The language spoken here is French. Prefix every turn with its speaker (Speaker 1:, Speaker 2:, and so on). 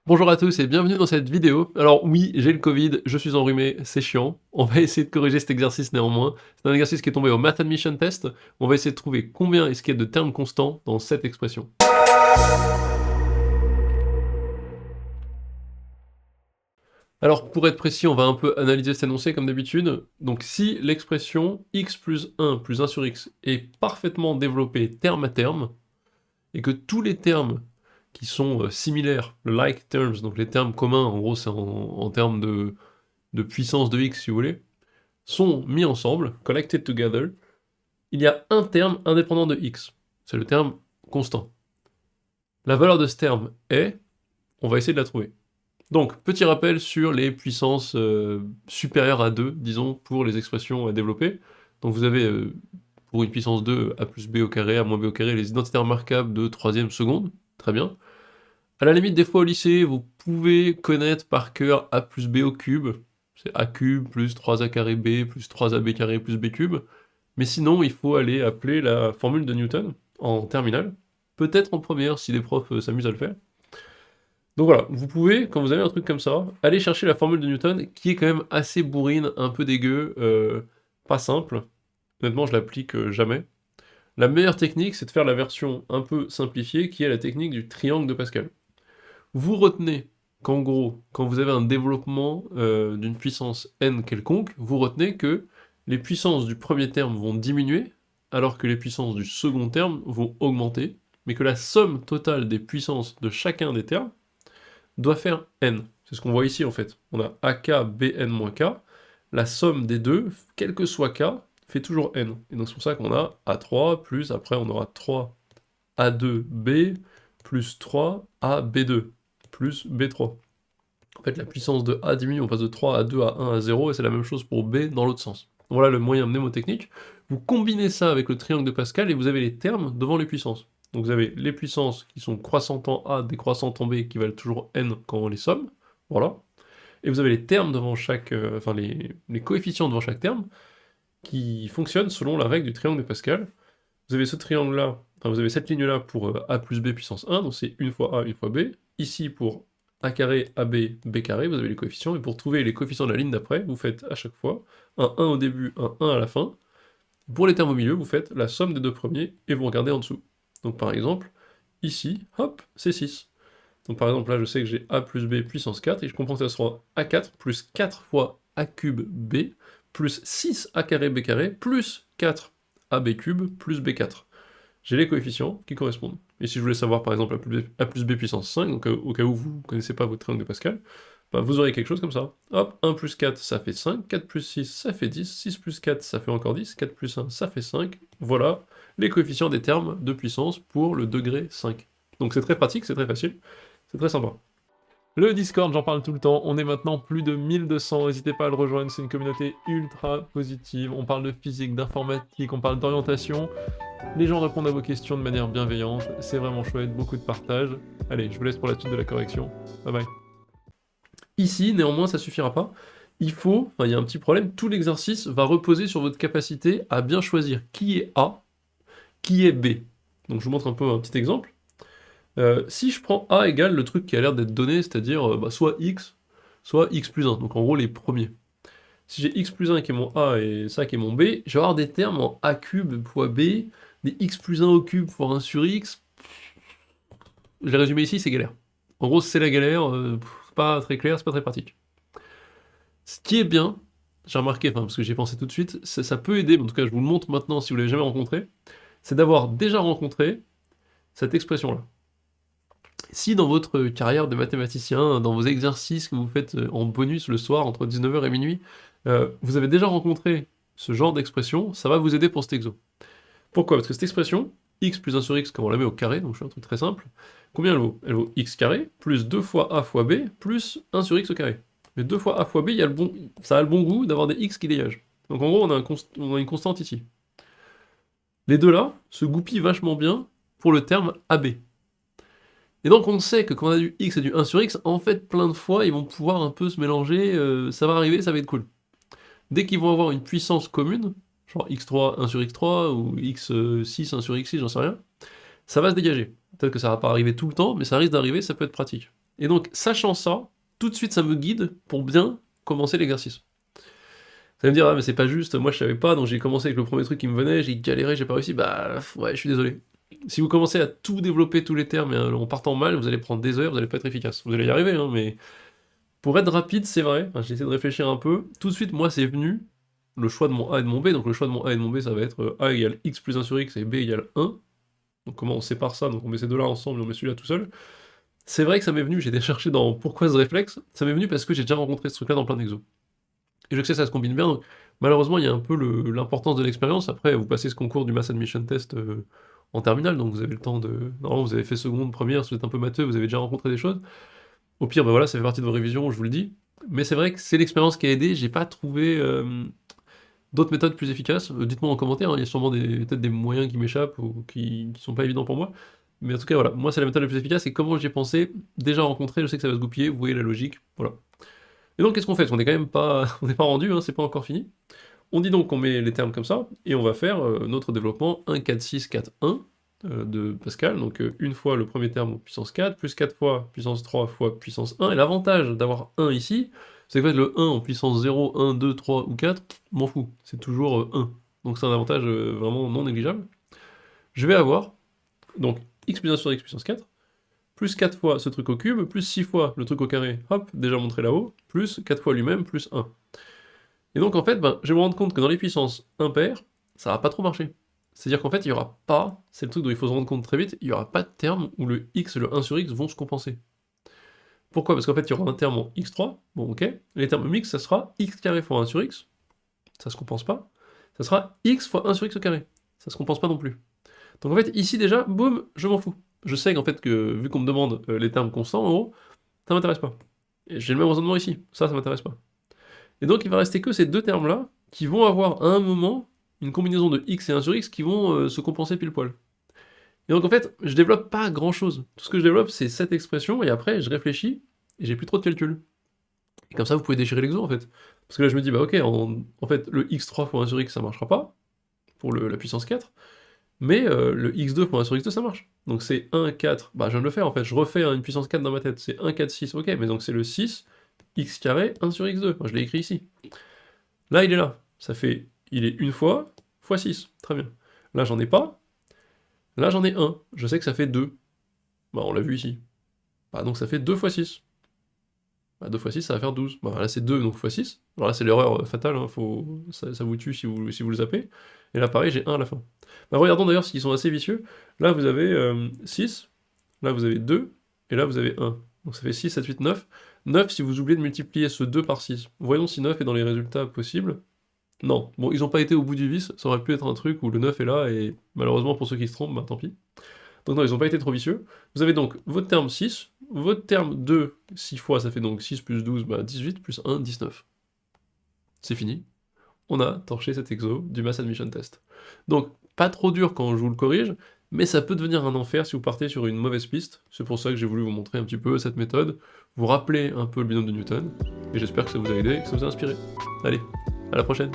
Speaker 1: Bonjour à tous et bienvenue dans cette vidéo. Alors oui, j'ai le Covid, je suis enrhumé, c'est chiant. On va essayer de corriger cet exercice néanmoins. C'est un exercice qui est tombé au Math Admission Test. On va essayer de trouver combien est-ce qu'il y a de termes constants dans cette expression. Alors pour être précis, on va un peu analyser cet énoncé comme d'habitude. Donc si l'expression x plus 1 plus 1 sur x est parfaitement développée terme à terme, et que tous les termes qui sont similaires, le like terms, donc les termes communs, en gros c'est en termes de puissance de x si vous voulez, sont mis ensemble, collected together, il y a un terme indépendant de x. C'est le terme constant. La valeur de ce terme est, on va essayer de la trouver. Donc, petit rappel sur les puissances supérieures à 2, disons, pour les expressions à développer. Donc vous avez, pour une puissance 2, a plus b au carré, a moins b au carré, les identités remarquables de troisième seconde, très bien. À la limite, des fois au lycée, vous pouvez connaître par cœur a plus b au cube, c'est a cube plus 3a carré b plus 3ab carré plus b cube. Mais sinon, il faut aller appeler la formule de Newton en terminale, peut-être en première si les profs s'amusent à le faire. Donc voilà, vous pouvez, quand vous avez un truc comme ça, aller chercher la formule de Newton, qui est quand même assez bourrine, un peu dégueu, pas simple. Honnêtement, je l'applique jamais. La meilleure technique, c'est de faire la version un peu simplifiée, qui est la technique du triangle de Pascal. Vous retenez qu'en gros, quand vous avez un développement d'une puissance n quelconque, vous retenez que les puissances du premier terme vont diminuer, alors que les puissances du second terme vont augmenter, mais que la somme totale des puissances de chacun des termes doit faire n. C'est ce qu'on voit ici en fait. On a ak bn moins k, la somme des deux, quel que soit k, fait toujours n. Et donc c'est pour ça qu'on a a3, plus après on aura 3 a2b, plus 3 ab2, plus b3. En fait, la puissance de A diminue, on passe de 3 à 2 à 1 à 0, et c'est la même chose pour B dans l'autre sens. Voilà le moyen mnémotechnique. Vous combinez ça avec le triangle de Pascal, et vous avez les termes devant les puissances. Donc vous avez les puissances qui sont croissantes en A, décroissantes en B, qui valent toujours n quand on les somme. Voilà. Et vous avez les termes devant chaque... enfin, les coefficients devant chaque terme, qui fonctionnent selon la règle du triangle de Pascal. Vous avez ce triangle-là, enfin vous avez cette ligne-là pour A plus B puissance 1, donc c'est une fois A, une fois B. Ici pour A carré, AB, B carré, vous avez les coefficients, et pour trouver les coefficients de la ligne d'après, vous faites à chaque fois un 1 au début, un 1 à la fin. Pour les termes au milieu, vous faites la somme des deux premiers, et vous regardez en dessous. Donc par exemple, ici, hop, c'est 6. Donc par exemple là, je sais que j'ai A plus B puissance 4, et je comprends que ça sera A4 plus 4 fois A cube B, plus 6 A carré B carré, plus 4 AB cube, plus B4. J'ai les coefficients qui correspondent. Et si je voulais savoir par exemple A plus B puissance 5, donc au cas où vous ne connaissez pas votre triangle de Pascal, bah, vous aurez quelque chose comme ça. Hop, 1 plus 4 ça fait 5, 4 plus 6 ça fait 10, 6 plus 4 ça fait encore 10, 4 plus 1 ça fait 5. Voilà les coefficients des termes de puissance pour le degré 5. Donc c'est très pratique, c'est très facile, c'est très sympa. Le Discord, j'en parle tout le temps, on est maintenant plus de 1200, n'hésitez pas à le rejoindre, c'est une communauté ultra positive, on parle de physique, d'informatique, on parle d'orientation, les gens répondent à vos questions de manière bienveillante, c'est vraiment chouette, beaucoup de partage. Allez, je vous laisse pour la suite de la correction, bye bye. Ici, néanmoins, ça suffira pas, il y a un petit problème, tout l'exercice va reposer sur votre capacité à bien choisir qui est A, qui est B. Donc je vous montre un peu un petit exemple. Si je prends A égale le truc qui a l'air d'être donné, c'est-à-dire soit x plus 1, donc en gros les premiers. Si j'ai x plus 1 qui est mon A et ça qui est mon B, je vais avoir des termes en A cube fois B, des x plus 1 au cube fois 1 sur x. Je l'ai résumé ici, c'est galère. En gros, c'est la galère, c'est pas très clair, c'est pas très pratique. Ce qui est bien, j'ai remarqué, enfin parce que j'y ai pensé tout de suite, ça peut aider, mais en tout cas je vous le montre maintenant si vous l'avez jamais rencontré, c'est d'avoir déjà rencontré cette expression-là. Si dans votre carrière de mathématicien, dans vos exercices que vous faites en bonus le soir entre 19h et minuit, vous avez déjà rencontré ce genre d'expression, ça va vous aider pour cet exo. Pourquoi? Parce que cette expression, x plus 1 sur x, quand on la met au carré, donc je fais un truc très simple, combien elle vaut? Elle vaut x carré, plus 2 fois a fois b, plus 1 sur x au carré. Mais 2 fois a fois b, ça a le bon goût d'avoir des x qui dégagent. Donc en gros, on a une constante ici. Les deux là se goupillent vachement bien pour le terme ab. Et donc on sait que quand on a du x et du 1 sur x, en fait plein de fois ils vont pouvoir un peu se mélanger, ça va arriver, ça va être cool. Dès qu'ils vont avoir une puissance commune, genre x3, 1 sur x3, ou x6, 1 sur x6, j'en sais rien, ça va se dégager. Peut-être que ça va pas arriver tout le temps, mais ça risque d'arriver, ça peut être pratique. Et donc, sachant ça, tout de suite, ça me guide pour bien commencer l'exercice. Vous allez me dire, ah mais c'est pas juste, moi je savais pas, donc j'ai commencé avec le premier truc qui me venait, j'ai galéré, j'ai pas réussi, bah ouais, je suis désolé. Si vous commencez à tout développer, tous les termes, en partant mal, vous allez prendre des heures, vous allez pas être efficace. Vous allez y arriver, hein, mais pour être rapide, c'est vrai, enfin, j'ai essayé de réfléchir un peu, tout de suite, moi c'est venu le choix de mon A et de mon B, donc le choix de mon A et de mon B, ça va être A égale X plus 1 sur X et B égale 1. Donc comment on sépare ça, donc on met ces deux-là ensemble et on met celui-là tout seul. C'est vrai que ça m'est venu, j'ai été chercher dans pourquoi ce réflexe, ça m'est venu parce que j'ai déjà rencontré ce truc-là dans plein d'exos. Et je sais que ça se combine bien, donc malheureusement il y a un peu l'importance de l'expérience. Après, vous passez ce concours du Mass Admission Test en terminale, donc vous avez le temps de... Normalement vous avez fait seconde, première, si vous êtes un peu matheux, vous avez déjà rencontré des choses. Au pire, ben voilà, ça fait partie de vos révisions, je vous le dis. Mais c'est vrai que c'est l'expérience qui a aidé, j'ai pas trouvé d'autres méthodes plus efficaces. Dites-moi en commentaire, hein, il y a sûrement peut-être des moyens qui m'échappent ou qui sont pas évidents pour moi. Mais en tout cas, voilà, moi c'est la méthode la plus efficace, et comment j'y ai pensé, déjà rencontré, je sais que ça va se goupiller, vous voyez la logique, voilà. Et donc qu'est-ce qu'on fait? Parce qu'on est quand même pas, on n'est pas rendu, hein, c'est pas encore fini. On dit donc qu'on met les termes comme ça, et on va faire notre développement 1, 4, 6, 4, 1 de Pascal, donc une fois le premier terme puissance 4, plus 4 fois puissance 3 fois puissance 1, et l'avantage d'avoir 1 ici, c'est que le 1 en puissance 0, 1, 2, 3 ou 4, m'en fous, c'est toujours 1. Donc c'est un avantage vraiment non négligeable. Je vais avoir, donc x plus 1 sur x puissance 4, plus 4 fois ce truc au cube, plus 6 fois le truc au carré, hop, déjà montré là-haut, plus 4 fois lui-même, plus 1. Et donc en fait, je vais me rendre compte que dans les puissances impaires, ça va pas trop marcher. C'est-à-dire qu'en fait, il y aura pas, c'est le truc dont il faut se rendre compte très vite, il y aura pas de terme où le x et le 1 sur x vont se compenser. Pourquoi? Parce qu'en fait, il y aura un terme en x3, bon ok, les termes mixtes, ça sera x carré fois 1 sur x, ça se compense pas, ça sera x fois 1 sur x au carré, ça se compense pas non plus. Donc en fait, ici déjà, boum, je m'en fous. Je sais qu'en fait, que vu qu'on me demande les termes constants, en gros, ça m'intéresse pas. Et j'ai le même raisonnement ici, ça m'intéresse pas. Et donc il va rester que ces deux termes-là, qui vont avoir à un moment une combinaison de x et 1 sur x qui vont se compenser pile poil. Et donc en fait, je développe pas grand-chose. Tout ce que je développe, c'est cette expression, et après, je réfléchis, et j'ai plus trop de calcul. Et comme ça, vous pouvez déchirer l'exo, en fait. Parce que là, je me dis, bah ok, en fait, le x3 fois 1 sur x, ça marchera pas, pour la puissance 4, mais le x2 fois 1 sur x2, ça marche. Donc c'est 1, 4, bah je viens de le faire en fait, je refais une puissance 4 dans ma tête, c'est 1, 4, 6, ok, mais donc c'est le 6, x carré, 1 sur x2, moi je l'ai écrit ici. Là il est là, ça fait, il est une fois 6, très bien. Là j'en ai pas, là j'en ai 1, je sais que ça fait 2, bah on l'a vu ici. Bah donc ça fait 2 fois 6. Bah 2 fois 6 ça va faire 12, bah là c'est 2 donc fois 6, alors là c'est l'erreur fatale, hein, ça vous tue si vous le zappez, et là pareil j'ai 1 à la fin. Bah regardons d'ailleurs s'ils sont assez vicieux, là vous avez 6, là vous avez 2, et là vous avez 1, donc ça fait 6, 7, 8, 9, 9 si vous oubliez de multiplier ce 2 par 6, voyons si 9 est dans les résultats possibles, non, bon ils ont pas été au bout du vice, ça aurait pu être un truc où le 9 est là, et malheureusement pour ceux qui se trompent, bah tant pis. Donc non, ils n'ont pas été trop vicieux. Vous avez donc votre terme 6, votre terme 2, 6 fois, ça fait donc 6 plus 12, bah 18, plus 1, 19. C'est fini. On a torché cet exo du Mass Admission Test. Donc, pas trop dur quand je vous le corrige, mais ça peut devenir un enfer si vous partez sur une mauvaise piste. C'est pour ça que j'ai voulu vous montrer un petit peu cette méthode, vous rappeler un peu le binôme de Newton, et j'espère que ça vous a aidé et que ça vous a inspiré. Allez, à la prochaine!